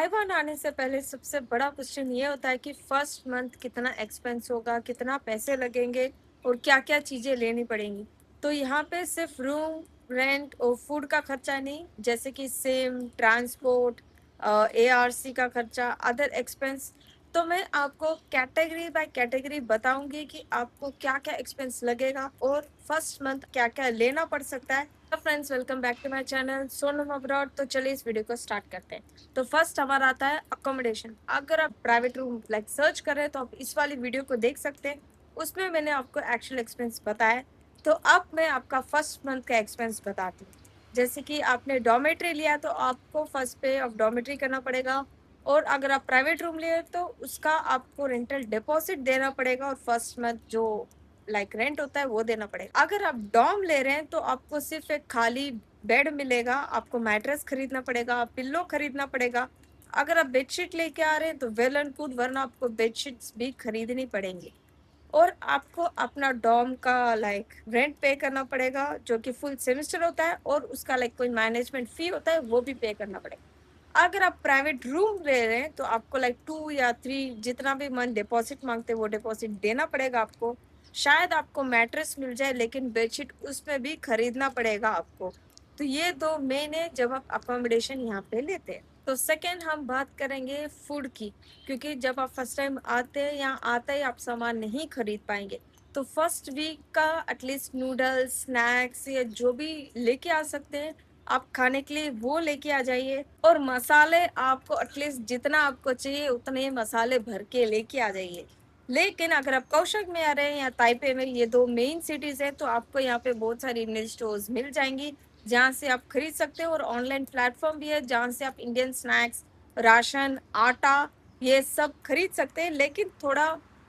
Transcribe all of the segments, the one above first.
Taiwan आने से पहले सबसे बड़ा क्वेश्चन ये होता है कि फर्स्ट मंथ कितना एक्सपेंस होगा, कितना पैसे लगेंगे और क्या-क्या चीज़ें लेनी पड़ेंगी। तो यहाँ पे सिर्फ रूम, रेंट और फूड का खर्चा नहीं, जैसे कि सिम, ट्रांसपोर्ट, एआरसी का खर्चा, अदर एक्सपेंस। तो मैं आपको कैटेगरी बाय कैटेगरी बताऊंगी कि आपको क्या-क्या एक्सपेंस लगेगा और फर्स्ट मंथ क्या-क्या लेना पड़ सकता है। तो friends, welcome back to my channel Sonam abroad. तो चलिए इस वीडियो को स्टार्ट करते हैं। तो फर्स्ट हमारा आता है अकोमोडेशन। अगर आप प्राइवेट रूम लाइक सर्च कर रहे हैं तो आप इस वाली वीडियो को देख सकते हैं। उसमें मैंने आपको एक्चुअल एक्सपेंस बताया है। तो अब मैं आपका फर्स्ट मंथ का एक्सपेंस बताती हूँ। जैसे कि आपने डॉर्मेट्री लिया तो आपको फर्स्ट पे ऑफ डॉर्मेट्री करना पड़ेगा। और अगर आप प्राइवेट रूम लिए तो उसका आपको रेंटल डिपॉजिट देना पड़ेगा और फर्स्ट मंथ जो लाइक रेंट होता है वो देना पड़ेगा। अगर आप डॉर्म ले रहे हैं तो आपको सिर्फ एक खाली बेड मिलेगा, आपको मैट्रेस खरीदना पड़ेगा, पिल्लो खरीदना पड़ेगा। अगर आप बेडशीट लेके आ रहे हैं तो वेल एंड गुड, वरना आपको बेडशीट्स भी खरीदनी पड़ेंगी। और आपको अपना डॉर्म का लाइक रेंट पे करना पड़ेगा, जो कि फुल सेमेस्टर होता है, और उसका लाइक कोई मैनेजमेंट फी होता है वो भी पे करना पड़ेगा। अगर आप प्राइवेट रूम ले रहे हैं तो आपको लाइक 2 या 3 जितना भी मन डिपॉजिट मांगते हैं वो डिपॉजिट देना पड़ेगा आपको। शायद आपको मैट्रेस मिल जाए, लेकिन बेडशीट उसमें भी खरीदना पड़ेगा आपको। तो ये दो मेन है जब आप अकोमोडेशन यहाँ पे लेते हैं। तो सेकेंड हम बात करेंगे फूड की, क्योंकि जब आप फर्स्ट टाइम आते हैं यहाँ आते ही आप सामान नहीं खरीद पाएंगे। तो फर्स्ट वीक का एटलीस्ट नूडल्स, स्नैक्स या जो भी लेके आ सकते हैं आप खाने के लिए वो लेके आ जाइए। और मसाले आपको एटलीस्ट जितना आपको चाहिए उतने मसाले भर के लेके आ जाइए। लेकिन अगर आप कौशक में आ रहे हैं या ताइपे में, ये दो मेन सिटीज है, तो आपको यहाँ पे बहुत सारी इंडियन स्टोर्स मिल जाएंगी जहाँ से आप खरीद सकते हो। और ऑनलाइन प्लेटफॉर्म भी है जहाँ से आप इंडियन स्नैक्स, राशन, आटा ये सब खरीद सकते हैं। लेकिन थोड़ा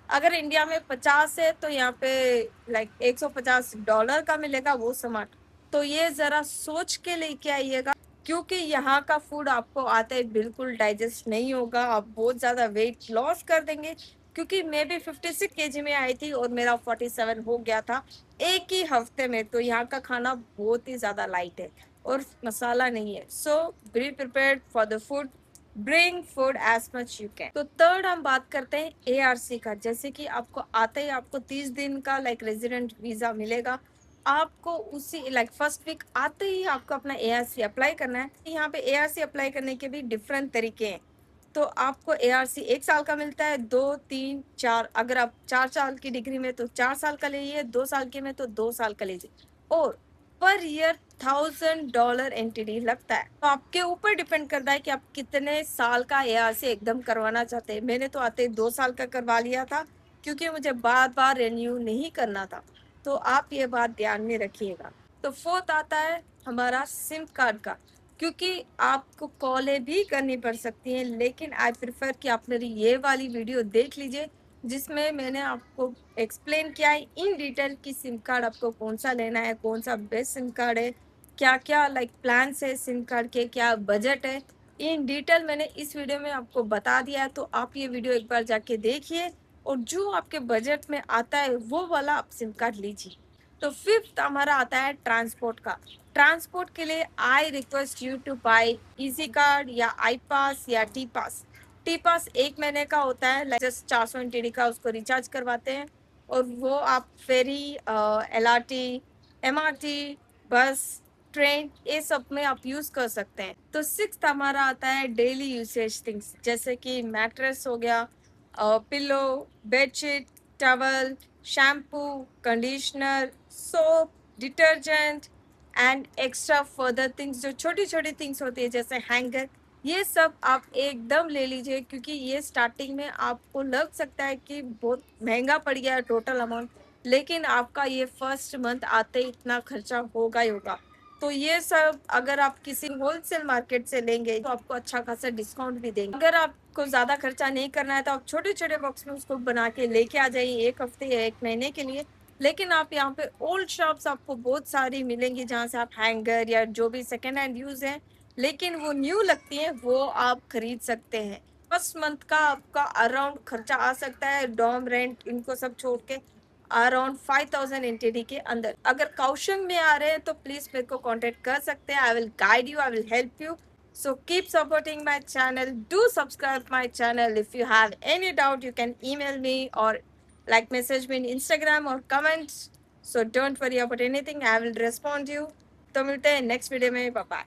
अगर इंडिया में 50 है तो यहाँ पे लाइक $150 का मिलेगा वो सामान। तो ये जरा सोच के लेके आइएगा, क्योंकि यहाँ का फूड आपको आते ही बिल्कुल डाइजेस्ट नहीं होगा, आप बहुत ज्यादा वेट लॉस कर देंगे। क्योंकि मैं भी 56 kg में आई थी और मेरा 47 हो गया था एक ही हफ्ते में। तो यहाँ का खाना बहुत ही ज्यादा लाइट है और मसाला नहीं है। So be prepared for the food, bring food as much you can. तो थर्ड हम बात करते हैं एआरसी का। जैसे कि आपको आते ही आपको 30 दिन का लाइक रेजिडेंट वीजा मिलेगा। आपको उसी लाइक फर्स्ट वीक आते ही आपको अपना एआरसी अप्लाई करना है। यहाँ पे एआरसी अप्लाई करने के भी डिफरेंट तरीके हैं। तो आपको एआरसी 1 साल का मिलता है, 2, 3, 4। अगर आप 4 साल की डिग्री में तो 4 साल का लीजिए, 2 साल के में तो 2 साल का लीजिए। और पर ईयर $1000 एंटिटी लगता है। तो आपके ऊपर डिपेंड करता है कि आप कितने साल का एआरसी एकदम करवाना चाहते हैं। मैंने तो आते 2 साल का करवा लिया था, क्योंकि मुझे बार बार रिन्यू नहीं करना था। तो आप ये बात ध्यान में रखिएगा। तो फोर्थ आता है हमारा सिम कार्ड का, क्योंकि आपको कॉलें भी करनी पड़ सकती हैं। लेकिन आई प्रेफर कि आप मेरी ये वाली वीडियो देख लीजिए, जिसमें मैंने आपको एक्सप्लेन किया है इन डिटेल कि सिम कार्ड आपको कौन सा लेना है, कौन सा बेस्ट सिम कार्ड है, क्या क्या लाइक प्लान्स है सिम कार्ड के, क्या बजट है। इन डिटेल मैंने इस वीडियो में आपको बता दिया है। तो आप ये वीडियो एक बार जाके देखिए और जो आपके बजट में आता है वो वाला आप सिम कार्ड लीजिए। तो फिफ्थ हमारा आता है ट्रांसपोर्ट का। ट्रांसपोर्ट के लिए I request you to buy easy card या आई पास या टी पास। टी पास 1 महीने का होता है, जस्ट 400 NTD का उसको रिचार्ज करवाते हैं। और वो आप फेरी, LRT, MRT, बस, ट्रेन ये सब में आप यूज कर सकते हैं। तो सिक्स्थ हमारा आता है डेली यूसेज थिंग्स, जैसे कि मैट्रेस हो गया, pillow, bedsheet, towel, shampoo, conditioner, soap, detergent and extra further things. जो छोटी छोटी थिंग्स होती है जैसे हैंगर, ये सब आप एकदम ले लीजिए, क्योंकि ये स्टार्टिंग में आपको लग सकता है कि बहुत महंगा पड़ गया है टोटल अमाउंट, लेकिन आपका ये फर्स्ट मंथ आते ही इतना खर्चा होगा ही होगा। तो ये सब अगर आप किसी होलसेल मार्केट से लेंगे तो आपको अच्छा खासा डिस्काउंट भी देंगे। अगर आपको ज्यादा खर्चा नहीं करना है तो आप छोटे छोटे बॉक्स में उसको बना के लेके आ जाइए 1 हफ्ते या 1 महीने के लिए। लेकिन आप यहाँ पे ओल्ड शॉप्स आपको बहुत सारी मिलेंगी जहाँ से आप हैंगर या जो भी सेकेंड हैंड यूज है लेकिन वो न्यू लगती है वो आप खरीद सकते हैं। फर्स्ट मंथ का आपका अराउंड खर्चा आ सकता है डॉर्म रेंट इनको सब छोड़ के अराउंड 5000 NTD के अंदर। अगर कौशल में आ रहे हैं तो प्लीज मेरे को कांटेक्ट कर सकते हैं। I will guide you, I will help you. So keep supporting my channel. Do subscribe my channel. If you have any doubt, you can email me or like message me in Instagram or comments. So don't worry about anything. I will respond you. तो मिलते हैं next video में. Bye bye.